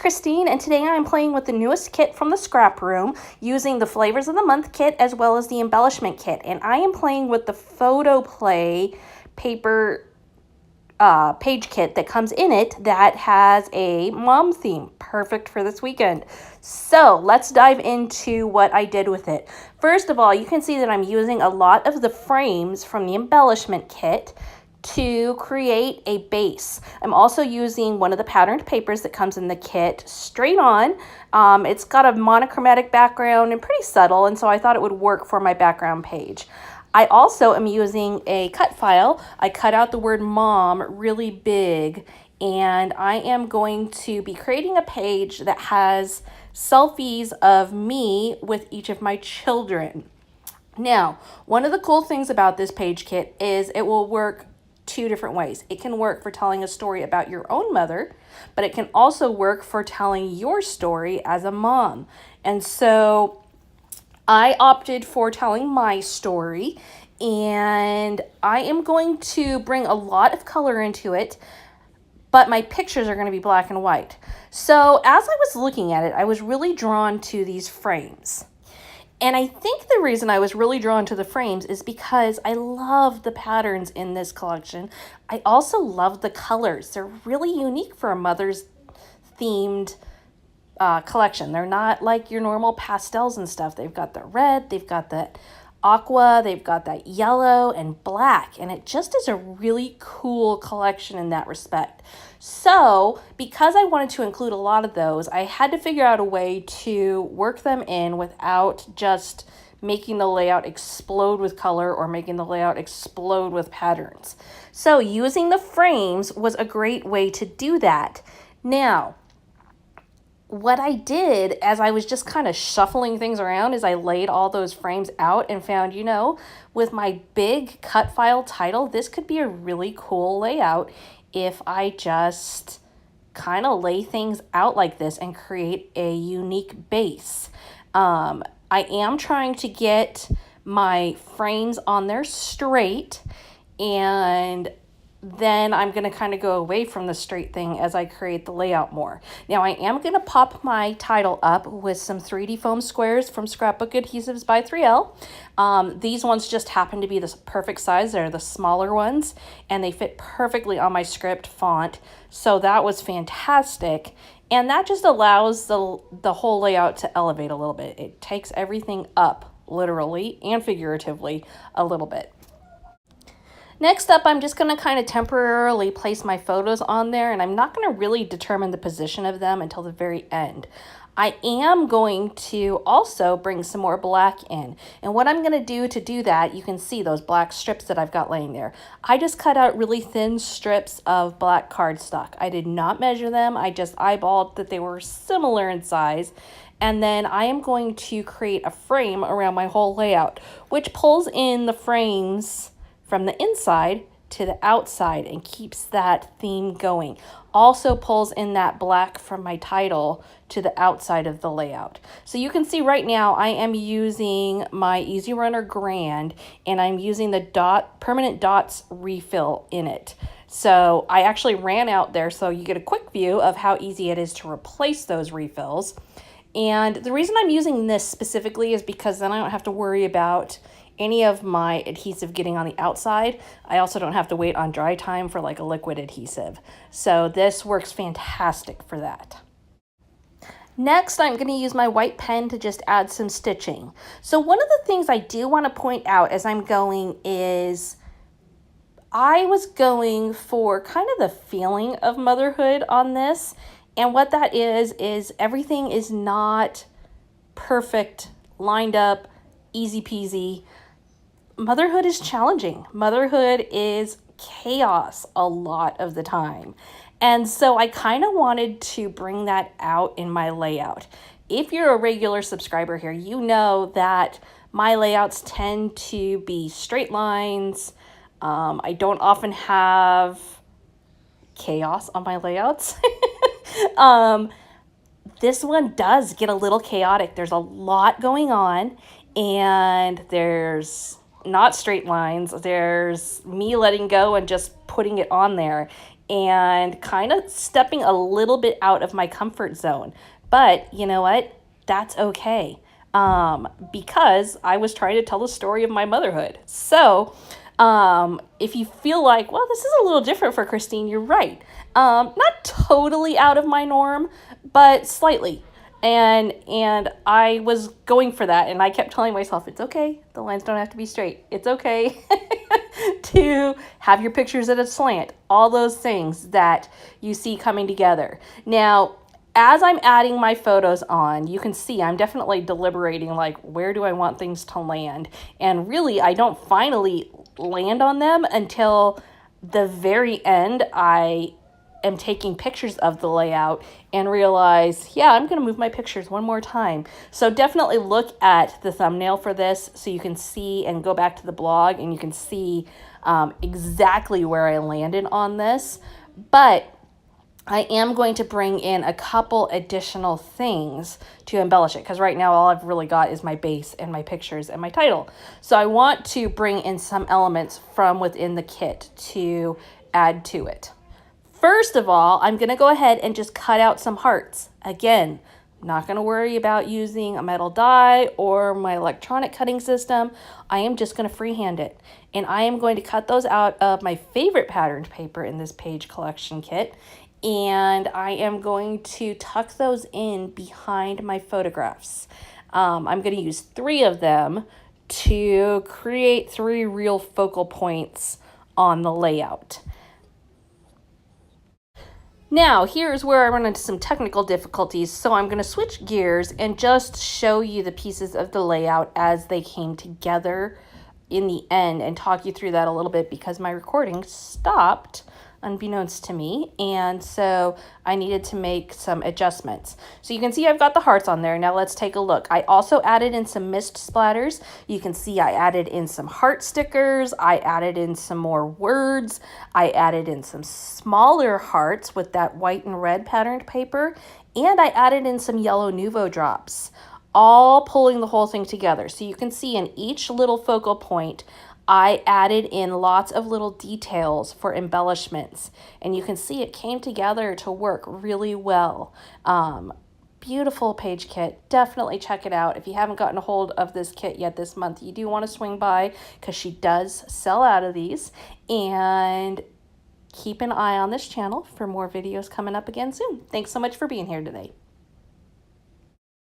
Christine, and today I'm playing with the newest kit from the Scrap Room using the Flavors of the Month kit as well as the Embellishment kit. And I am playing with the Photo Play paper page kit that comes in it that has a mom theme, perfect for this weekend. So let's dive into what I did with it. First of all, you can see that I'm using a lot of the frames from the Embellishment kit to create a base. I'm also using one of the patterned papers that comes in the kit straight on. It's got a monochromatic background and pretty subtle, and so I thought it would work for my background page. I also am using a cut file. I cut out the word mom really big, and I am going to be creating a page that has selfies of me with each of my children. Now, one of the cool things about this page kit is it will work two different ways. It can work for telling a story about your own mother, but it can also work for telling your story as a mom. And so I opted for telling my story, and I am going to bring a lot of color into it, but my pictures are going to be black and white. So as I was looking at it, I was really drawn to these frames. And I think the reason I was really drawn to the frames is because I love the patterns in this collection. I also love the colors. They're really unique for a mother's themed collection. They're not like your normal pastels and stuff. They've got the red, they've got that aqua, they've got that yellow and black, and it just is a really cool collection in that respect. So because I wanted to include a lot of those, I had to figure out a way to work them in without just making the layout explode with color or making the layout explode with patterns. So using the frames was a great way to do that. Now, what I did as I was just kind of shuffling things around is I laid all those frames out and found, you know, with my big cut file title, this could be a really cool layout if I just kind of lay things out like this and create a unique base. I am trying to get my frames on there straight, and then I'm going to kind of go away from the straight thing as I create the layout more. Now I am going to pop my title up with some 3D foam squares from Scrapbook Adhesives by 3L. These ones just happen to be the perfect size. They're the smaller ones, and they fit perfectly on my script font. So that was fantastic. And that just allows the whole layout to elevate a little bit. It takes everything up, literally and figuratively, a little bit. Next up, I'm just going to kind of temporarily place my photos on there, and I'm not going to really determine the position of them until the very end. I am going to also bring some more black in, and what I'm going to do that, you can see those black strips that I've got laying there. I just cut out really thin strips of black cardstock. I did not measure them. I just eyeballed that they were similar in size. And then I am going to create a frame around my whole layout, which pulls in the frames from the inside to the outside and keeps that theme going. Also pulls in that black from my title to the outside of the layout. So you can see right now I am using my Easy Runner Grand, and I'm using the permanent dots refill in it. So I actually ran out there so you get a quick view of how easy it is to replace those refills. And the reason I'm using this specifically is because then I don't have to worry about any of my adhesive getting on the outside. I also don't have to wait on dry time for like a liquid adhesive. So this works fantastic for that. Next, I'm going to use my white pen to just add some stitching. So one of the things I do want to point out as I'm going is I was going for kind of the feeling of motherhood on this. And what that is everything is not perfect, lined up, easy peasy. Motherhood is challenging. Motherhood is chaos a lot of the time. And so I kind of wanted to bring that out in my layout. If you're a regular subscriber here, you know that my layouts tend to be straight lines. I don't often have chaos on my layouts. This one does get a little chaotic. There's a lot going on, and there's not straight lines. There's me letting go and just putting it on there. and kind of stepping a little bit out of my comfort zone. But you know what? That's okay. Because I was trying to tell the story of my motherhood. So if you feel like, well, this is a little different for Christine, you're right. Not totally out of my norm, but slightly. And I was going for that, and I kept telling myself, it's okay. The lines don't have to be straight. It's okay to have your pictures at a slant. All those things that you see coming together. Now, as I'm adding my photos on, you can see I'm definitely deliberating, like, where do I want things to land? And really, I don't finally land on them until the very end. I am taking pictures of the layout and realize, yeah, I'm going to move my pictures one more time. So definitely look at the thumbnail for this so you can see, and go back to the blog and you can see exactly where I landed on this. But I am going to bring in a couple additional things to embellish it, because right now all I've really got is my base and my pictures and my title. So I want to bring in some elements from within the kit to add to it. First of all, I'm going to go ahead and just cut out some hearts. Again, I'm not going to worry about using a metal die or my electronic cutting system. I am just going to freehand it. And I am going to cut those out of my favorite patterned paper in this page collection kit. And I am going to tuck those in behind my photographs. I'm going to use 3 of them to create 3 real focal points on the layout. Now, here's where I run into some technical difficulties, so I'm going to switch gears and just show you the pieces of the layout as they came together in the end and talk you through that a little bit, because my recording stopped unbeknownst to me, and so I needed to make some adjustments. So you can see I've got the hearts on there. Now let's take a look. I also added in some mist splatters. You can see I added in some heart stickers. I added in some more words. I added in some smaller hearts with that white and red patterned paper, and I added in some yellow Nuvo drops, all pulling the whole thing together. So you can see in each little focal point I added in lots of little details for embellishments, and you can see it came together to work really well. Beautiful page kit. Definitely check it out. If you haven't gotten a hold of this kit yet this month, you do want to swing by, because she does sell out of these. And keep an eye on this channel for more videos coming up again soon. Thanks so much for being here today.